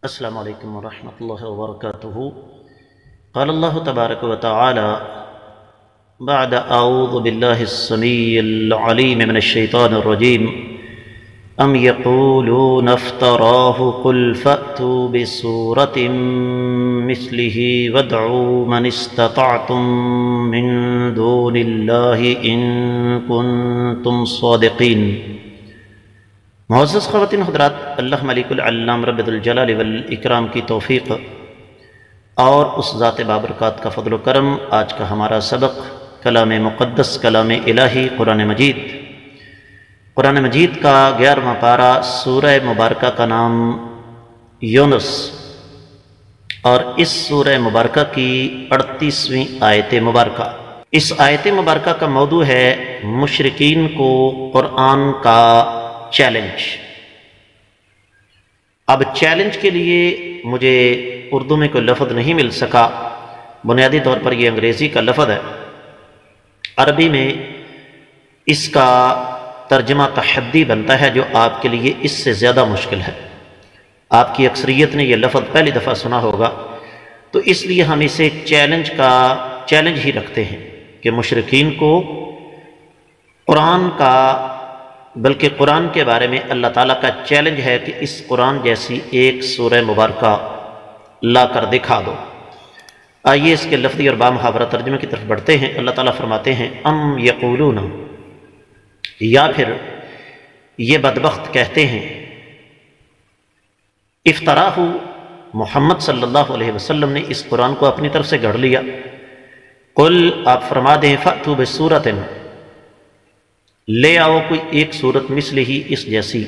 السلام علیکم ورحمۃ اللہ وبرکاتہ۔ قال اللہ تبارک و تعالی بعد اعوذ باللہ السمیع العلیم من الشیطان الرجیم ام یقولون افتراہ قل فأتوا بسورۃ مثلہ وادعوا من استطعتم من دون اللہ ان کنتم صادقین۔ معزز خواتین حضرات، اللہ ملک العلام رب الجلال والاکرام کی توفیق اور اس ذات بابرکات کا فضل و کرم، آج کا ہمارا سبق کلام مقدس، کلام الہی، قرآن مجید۔ قرآن مجید کا 11واں پارہ، سورہ مبارکہ کا نام یونس، اور اس سورہ مبارکہ کی 38ویں آیت مبارکہ۔ اس آیت مبارکہ کا موضوع ہے مشرکین کو قرآن کا چیلنج۔ اب چیلنج کے لیے مجھے اردو میں کوئی لفظ نہیں مل سکا، بنیادی طور پر یہ انگریزی کا لفظ ہے۔ عربی میں اس کا ترجمہ تحدی بنتا ہے، جو آپ کے لیے اس سے زیادہ مشکل ہے۔ آپ کی اکثریت نے یہ لفظ پہلی دفعہ سنا ہوگا، تو اس لیے ہم اسے چیلنج ہی رکھتے ہیں کہ مشرکین کو قرآن کا، بلکہ قرآن کے بارے میں اللہ تعالیٰ کا چیلنج ہے کہ اس قرآن جیسی ایک سورہ مبارکہ لا کر دکھا دو۔ آئیے اس کے لفظی اور بامحاورہ ترجمے کی طرف بڑھتے ہیں۔ اللہ تعالیٰ فرماتے ہیں ام یقولون، یا پھر یہ بدبخت کہتے ہیں، افتراہ، محمد صلی اللہ علیہ وسلم نے اس قرآن کو اپنی طرف سے گھڑ لیا۔ قل، آپ فرما دیں، فأتوا بسورۃ، لے آؤ کوئی ایک صورت مثل ہی اس جیسی،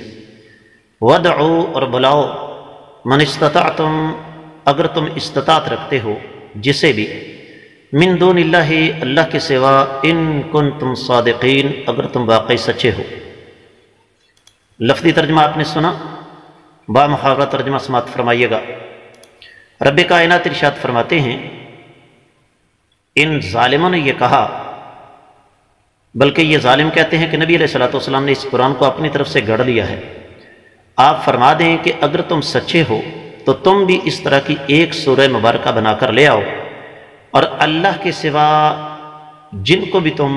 ودعو، اور بلاؤ، من استطعتم، اگر تم استطاعت رکھتے ہو، جسے بھی، من دون اللہ، اللہ کے سوا، ان کنتم صادقین، اگر تم واقعی سچے ہو۔ لفظی ترجمہ آپ نے سنا، بامحاورہ ترجمہ سماعت فرمائیے گا۔ رب کائنات ارشاد فرماتے ہیں، ان ظالموں نے یہ کہا، بلکہ یہ ظالم کہتے ہیں کہ نبی علیہ الصلوۃ نے اس قرآن کو اپنی طرف سے گھڑ لیا ہے۔ آپ فرما دیں کہ اگر تم سچے ہو تو تم بھی اس طرح کی ایک سورہ مبارکہ بنا کر لے آؤ، اور اللہ کے سوا جن کو بھی تم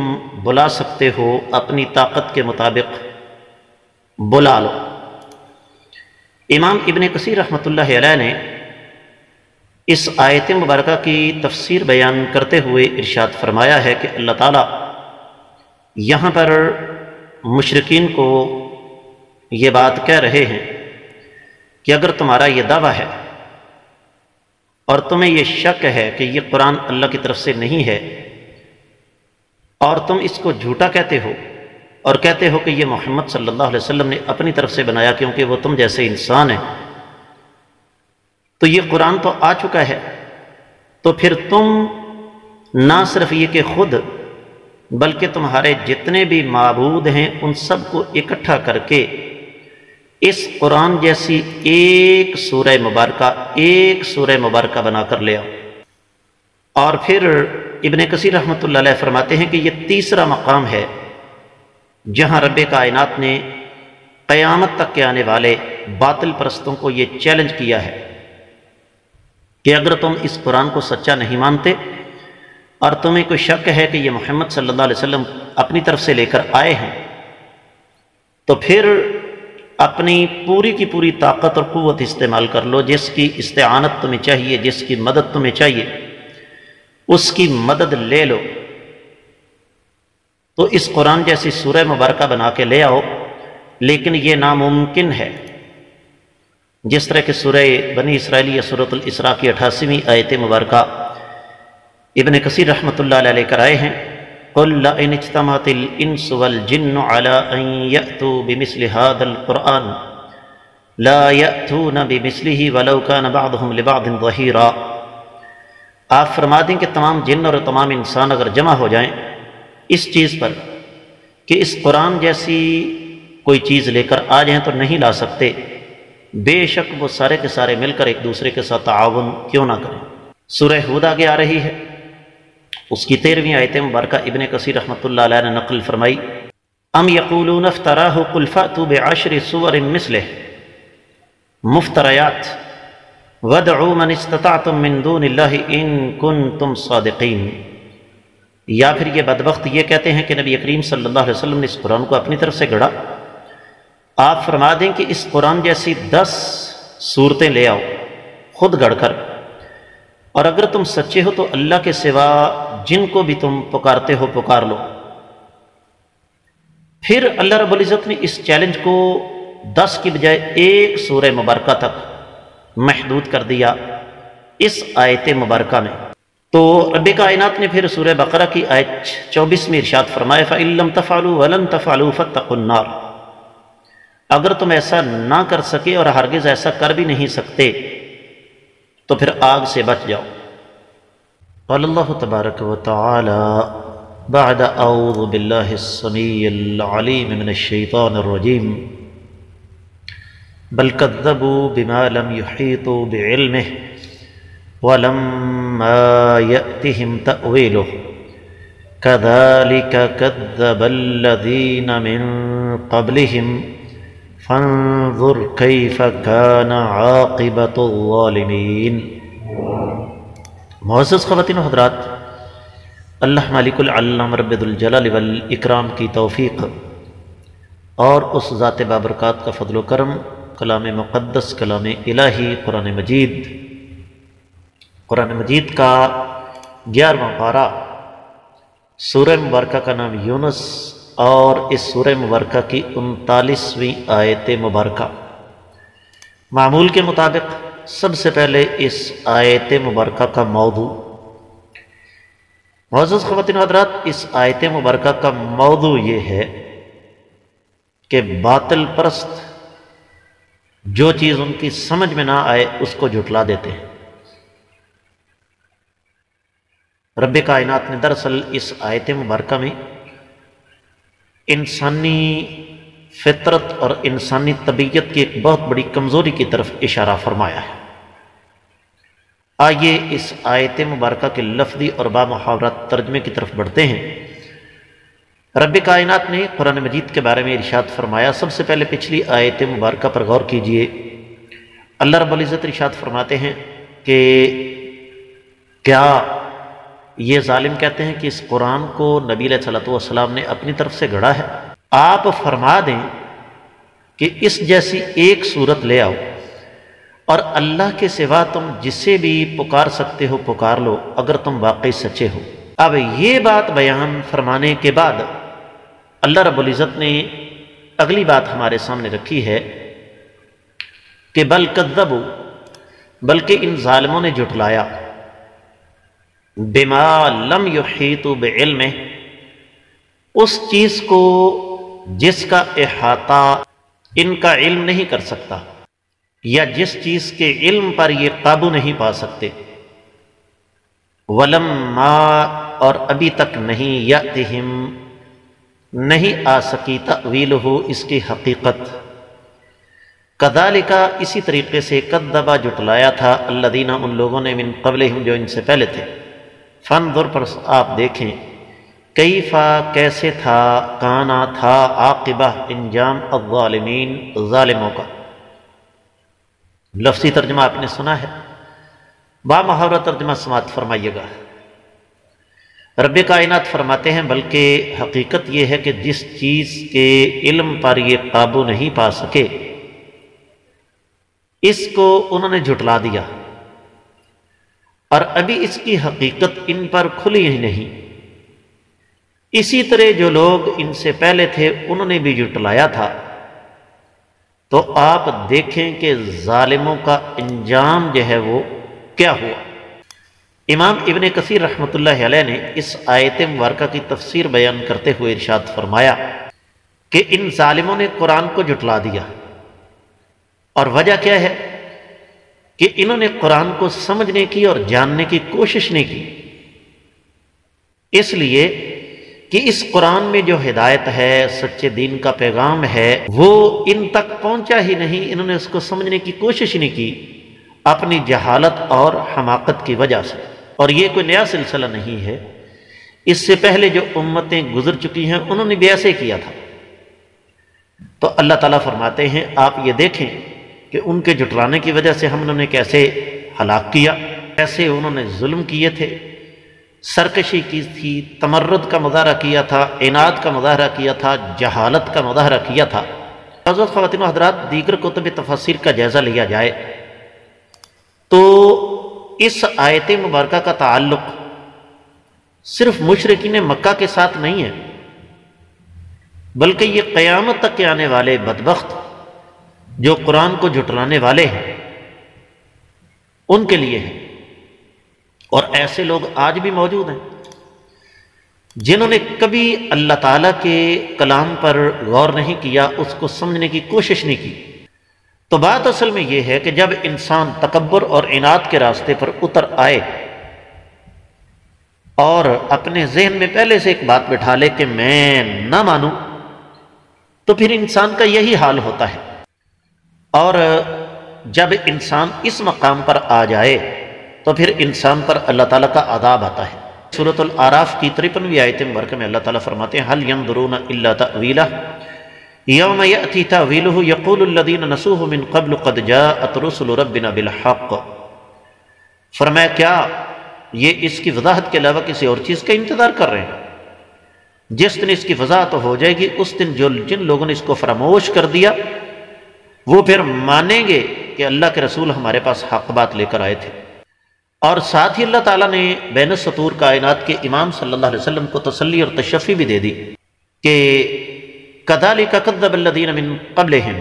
بلا سکتے ہو اپنی طاقت کے مطابق بلا لو۔ امام ابن کثیر رحمۃ اللہ علیہ نے اس آیت مبارکہ کی تفسیر بیان کرتے ہوئے ارشاد فرمایا ہے کہ اللہ تعالیٰ یہاں پر مشرکین کو یہ بات کہہ رہے ہیں کہ اگر تمہارا یہ دعویٰ ہے اور تمہیں یہ شک ہے کہ یہ قرآن اللہ کی طرف سے نہیں ہے، اور تم اس کو جھوٹا کہتے ہو اور کہتے ہو کہ یہ محمد صلی اللہ علیہ وسلم نے اپنی طرف سے بنایا کیونکہ وہ تم جیسے انسان ہیں، تو یہ قرآن تو آ چکا ہے، تو پھر تم نہ صرف یہ کہ خود، بلکہ تمہارے جتنے بھی معبود ہیں ان سب کو اکٹھا کر کے اس قرآن جیسی ایک سورہ مبارکہ بنا کر لے آؤ۔ اور پھر ابن کثیر رحمۃ اللہ علیہ فرماتے ہیں کہ یہ تیسرا مقام ہے جہاں رب کائنات نے قیامت تک کے آنے والے باطل پرستوں کو یہ چیلنج کیا ہے کہ اگر تم اس قرآن کو سچا نہیں مانتے اور تمہیں کوئی شک ہے کہ یہ محمد صلی اللہ علیہ وسلم اپنی طرف سے لے کر آئے ہیں، تو پھر اپنی پوری کی پوری طاقت اور قوت استعمال کر لو، جس کی استعانت تمہیں چاہیے، جس کی مدد تمہیں چاہیے، اس کی مدد لے لو، تو اس قرآن جیسی سورہ مبارکہ بنا کے لے آؤ۔ لیکن یہ ناممکن ہے، جس طرح کہ سورہ بنی اسرائیل یا سورۃ الاسراء کی 88ویں آیت مبارکہ ابن کثیر رحمۃ اللہ علیہ کر آئے ہیں، قل لئن اجتمعت الانس والجن على ان يأتوا بمثل هذا القرآن لا يأتون بمثله ولو كان بعضهم لبعض ظهيرا۔ آپ فرما دیں کہ تمام جن اور تمام انسان اگر جمع ہو جائیں اس چیز پر کہ اس قرآن جیسی کوئی چیز لے کر آ جائیں تو نہیں لا سکتے، بے شک وہ سارے کے سارے مل کر ایک دوسرے کے ساتھ تعاون کیوں نہ کریں۔ سورہ ہود آگے آ رہی ہے، اس کی 13ویں آیت مبارکہ ابن کثیر رحمۃ اللہ علیہ نے نقل فرمائی، ام یقولون افتراہ قل فأتوا بعشر سور مثلہ، مفتریات وَادْعُوا مَنِ اسْتَطَعْتُم مِّن دُونِ اللَّهِ إِن كُنتُمْ صَادِقِينَ۔ یا پھر یہ بدبخت یہ کہتے ہیں کہ نبی کریم صلی اللہ علیہ وسلم نے اس قرآن کو اپنی طرف سے گڑھا۔ آپ فرما دیں کہ اس قرآن جیسی 10 صورتیں لے آؤ خود گڑھ کر، اور اگر تم سچے ہو تو اللہ کے سوا جن کو بھی تم پکارتے ہو پکار لو۔ پھر اللہ رب العزت نے اس چیلنج کو 10 کی بجائے ایک سورہ مبارکہ تک محدود کر دیا اس آیت مبارکہ میں۔ تو رب کائنات نے پھر سورہ بقرہ کی آیت 24 میں ارشاد فرمایا فَإِن لَّمْ تَفْعَلُوا وَلَن تَفْعَلُوا فَاتَّقُوا النَّارَ۔ اگر تم ایسا نہ کر سکے اور ہرگز ایسا کر بھی نہیں سکتے تو پھر آگ سے بچ جاؤ۔ قال اللہ تبارک و تعالی بعد اعوذ باللہ السمیع العلیم من الشیطان الرجیم بل کذبوا بما لم يحیطوا بعلمہ وَلَمَّا يَأْتِهِمْ تَأْوِيلُهُ كَذَلِكَ كَذَّبَ الَّذِينَ مِن قَبْلِهِمْ فَانظُرْ كَيْفَ كَانَ عَاقِبَةُ الظَّالِمِينَ۔ معزز خواتین و حضرات، اللہ مالک العلم رب ذوالجلال والاکرام کی توفیق اور اس ذات بابرکات کا فضل و کرم، کلام مقدس کلام الہی قرآن مجید کا 11واں پارہ، سورہ مبارکہ کا نام یونس، اور اس سورہ مبارکہ کی 39ویں آیت مبارکہ۔ معمول کے مطابق سب سے پہلے اس آیت مبارکہ کا موضوع، معزز خواتین و حضرات، اس آیت مبارکہ کا موضوع یہ ہے کہ باطل پرست جو چیز ان کی سمجھ میں نہ آئے اس کو جھٹلا دیتے ہیں۔ رب کائنات نے دراصل اس آیت مبارکہ میں انسانی فطرت اور انسانی طبیعت کی ایک بہت بڑی کمزوری کی طرف اشارہ فرمایا ہے۔ آئیے اس آیت مبارکہ کے لفظی اور بامحاورہ ترجمے کی طرف بڑھتے ہیں۔ رب کائنات نے قرآن مجید کے بارے میں ارشاد فرمایا۔ سب سے پہلے پچھلی آیت مبارکہ پر غور کیجئے۔ اللہ رب العزت ارشاد فرماتے ہیں کہ کیا یہ ظالم کہتے ہیں کہ اس قرآن کو نبی علیہ الصلوۃ والسلام نے اپنی طرف سے گڑھا ہے؟ آپ فرما دیں کہ اس جیسی ایک صورت لے آؤ اور اللہ کے سوا تم جسے بھی پکار سکتے ہو پکار لو اگر تم واقعی سچے ہو۔ اب یہ بات بیان فرمانے کے بعد اللہ رب العزت نے اگلی بات ہمارے سامنے رکھی ہے کہ بل کذبوا، بلکہ ان ظالموں نے جھٹلایا، بما لم یحیطوا بعلمہ، اس چیز کو جس کا احاطہ ان کا علم نہیں کر سکتا، یا جس چیز کے علم پر یہ قابو نہیں پا سکتے۔ ولما، اور ابھی تک نہیں، یاتہم، نہیں آ سکی، تأویلہ، اس کی حقیقت۔ کذالک، اسی طریقے سے، کذبا، جھٹلایا تھا، الذین، ان لوگوں نے، من قبلہم، جو ان سے پہلے تھے۔ فانظر، پر آپ دیکھیں، کیفا، کیسے تھا، کانا، تھا، عاقبہ، انجام، الظالمین، ظالموں کا۔ لفظی ترجمہ آپ نے سنا ہے، بامحاورہ ترجمہ سماعت فرمائیے گا۔ رب کائنات فرماتے ہیں بلکہ حقیقت یہ ہے کہ جس چیز کے علم پر یہ قابو نہیں پا سکے اس کو انہوں نے جھٹلا دیا، اور ابھی اس کی حقیقت ان پر کھلی ہی نہیں۔ اسی طرح جو لوگ ان سے پہلے تھے انہوں نے بھی جھٹلایا تھا، تو آپ دیکھیں کہ ظالموں کا انجام جو ہے وہ کیا ہوا۔ امام ابن کثیر رحمۃ اللہ علیہ نے اس آیت مبارکہ کی تفسیر بیان کرتے ہوئے ارشاد فرمایا کہ ان ظالموں نے قرآن کو جھٹلا دیا، اور وجہ کیا ہے کہ انہوں نے قرآن کو سمجھنے کی اور جاننے کی کوشش نہیں کی، اس لیے کہ اس قرآن میں جو ہدایت ہے، سچے دین کا پیغام ہے، وہ ان تک پہنچا ہی نہیں، انہوں نے اس کو سمجھنے کی کوشش نہیں کی اپنی جہالت اور حماقت کی وجہ سے۔ اور یہ کوئی نیا سلسلہ نہیں ہے، اس سے پہلے جو امتیں گزر چکی ہیں انہوں نے بھی ایسے کیا تھا۔ تو اللہ تعالیٰ فرماتے ہیں آپ یہ دیکھیں کہ ان کے جھٹلانے کی وجہ سے ہم نے کیسے ہلاک کیا۔ ایسے انہوں نے ظلم کیے تھے، سرکشی کی تھی، تمرد کا مظاہرہ کیا تھا، عناد کا مظاہرہ کیا تھا، جہالت کا مظاہرہ کیا تھا۔ حضرت خواتین و حضرات، دیگر کتب تفسیر کا جائزہ لیا جائے تو اس آیت مبارکہ کا تعلق صرف مشرکین مکہ کے ساتھ نہیں ہے، بلکہ یہ قیامت تک کے آنے والے بدبخت جو قرآن کو جھٹلانے والے ہیں ان کے لیے ہے۔ اور ایسے لوگ آج بھی موجود ہیں جنہوں نے کبھی اللہ تعالیٰ کے کلام پر غور نہیں کیا، اس کو سمجھنے کی کوشش نہیں کی۔ تو بات اصل میں یہ ہے کہ جب انسان تکبر اور عناد کے راستے پر اتر آئے اور اپنے ذہن میں پہلے سے ایک بات بٹھا لے کہ میں نہ مانوں، تو پھر انسان کا یہی حال ہوتا ہے۔ اور جب انسان اس مقام پر آ جائے تو پھر انسان پر اللہ تعالیٰ کا عذاب آتا ہے۔ سورۃ الاعراف کی 53ویں آیت مبارکہ میں اللہ تعالیٰ فرماتے ہیں هل ينظرون الا تأویلہ یوم یأتی تأویلہ یقول الذین نسوہ من قبل قد جاءت رسل ربنا بالحق۔ فرمایا کیا یہ اس کی وضاحت کے علاوہ کسی اور چیز کا انتظار کر رہے ہیں؟ جس دن اس کی وضاحت ہو جائے گی اس دن جن لوگوں نے اس کو فراموش کر دیا وہ پھر مانیں گے کہ اللہ کے رسول ہمارے پاس حق بات لے کر آئے تھے۔ اور ساتھ ہی اللہ تعالیٰ نے بین السطور کائنات کے امام صلی اللہ علیہ وسلم کو تسلی اور تشفی بھی دے دی کہ کذالک کذب الذین من قبلہم،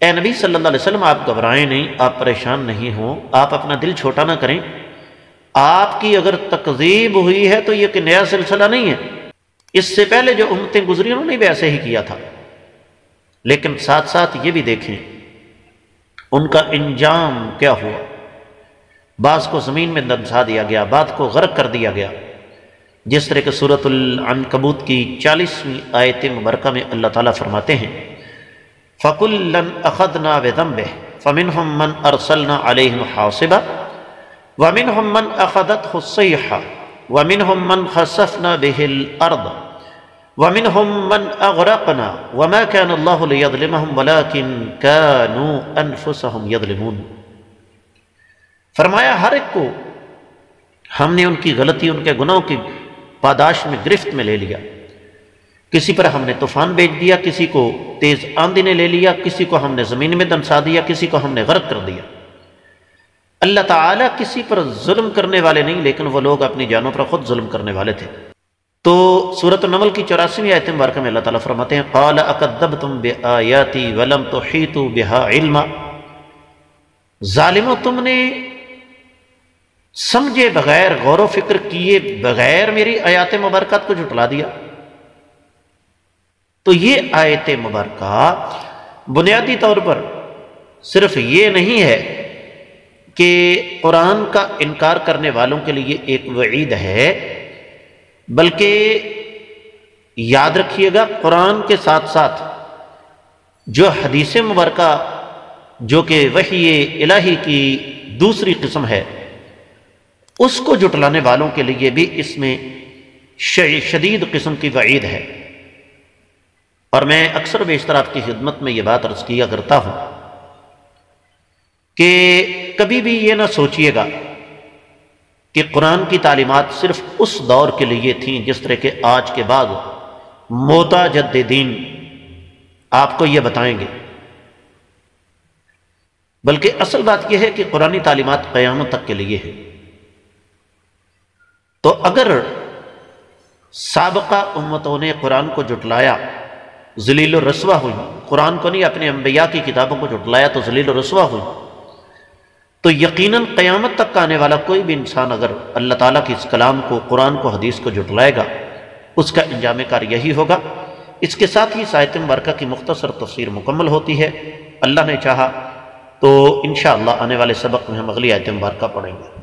اے نبی صلی اللہ علیہ وسلم آپ گھبرائیں نہیں، آپ پریشان نہیں ہوں، آپ اپنا دل چھوٹا نہ کریں۔ آپ کی اگر تکذیب ہوئی ہے تو یہ کہ نیا سلسلہ نہیں ہے، اس سے پہلے جو امتیں گزری انہوں نے بھی ایسے ہی کیا تھا، لیکن ساتھ ساتھ یہ بھی دیکھیں ان کا انجام کیا ہوا۔ بعض کو زمین میں دنسا دیا گیا، بعض کو غرق کر دیا گیا، جس طرح کہ سورۃ العنکبوت کی 40ویں آیت مبارکہ میں اللہ تعالیٰ فرماتے ہیں فَكُلًّا أَخَذْنَا بِذَنبِهِ فَمِنْهُمْ مَنْ أَرْسَلْنَا عَلَيْهِمْ حَاصِبًا وَمِنْهُمْ مَنْ أَخَذَتْهُ الصَّيْحَةُ وَمِنْهُمْ مَنْ خَسَفْنَا بِهِ الْأَرْضَ وَمِنْهُمْ مَنْ أَغْرَقْنَا وَمَا كَانَ اللَّهُ لِيَظْلِمَهُمْ وَلَكِنْ كَانُوا أَنفُسَهُمْ يَظْلِمُونَ۔ فرمایا ہر ایک کو ہم نے ان کی غلطی، ان کے گناہوں کی پاداش میں گرفت میں لے لیا۔ کسی پر ہم نے طوفان بھیج دیا، کسی کو تیز آندھی نے لے لیا، کسی کو ہم نے زمین میں دنسا دیا، کسی کو ہم نے غرق کر دیا۔ اللہ تعالیٰ کسی پر ظلم کرنے والے نہیں، لیکن وہ لوگ اپنی جانوں پر خود ظلم کرنے والے تھے۔ تو سورۃ النمل کی 84ویں آیت مبارکہ میں اللہ تعالیٰ فرماتے ہیں قال اکذبتم بآیاتی ولم تحیطوا بها علما، ظالموں تم نے سمجھے بغیر، غور و فکر کیے بغیر میری آیات مبارکات کو جھٹلا دیا۔ تو یہ آیت مبارکہ بنیادی طور پر صرف یہ نہیں ہے کہ قرآن کا انکار کرنے والوں کے لیے ایک وعید ہے، بلکہ یاد رکھیے گا قرآن کے ساتھ ساتھ جو حدیث مبارکہ جو کہ وحی الہی کی دوسری قسم ہے اس کو جھٹلانے والوں کے لیے بھی اس میں شدید قسم کی وعید ہے۔ اور میں اکثر بیشتر آپ کی خدمت میں یہ بات عرض کیا کرتا ہوں کہ کبھی بھی یہ نہ سوچیے گا کہ قرآن کی تعلیمات صرف اس دور کے لیے تھیں جس طرح کہ آج کے بعد متجددین آپ کو یہ بتائیں گے، بلکہ اصل بات یہ ہے کہ قرآنی تعلیمات قیامت تک کے لیے ہے۔ تو اگر سابقہ امتوں نے قرآن کو جھٹلایا، ذلیل و رسوا ہوئی، قرآن کو نہیں اپنے انبیاء کی کتابوں کو جھٹلایا تو ذلیل و رسوا ہوئی، تو یقیناً قیامت تک آنے والا کوئی بھی انسان اگر اللہ تعالیٰ کی اس کلام کو، قرآن کو، حدیث کو جھٹلائے گا اس کا انجام کار یہی ہوگا۔ اس کے ساتھ ہی اس آیت مبارکہ کی مختصر تفسیر مکمل ہوتی ہے۔ اللہ نے چاہا تو انشاءاللہ آنے والے سبق میں ہم اگلی آیت مبارکہ پڑھیں گے۔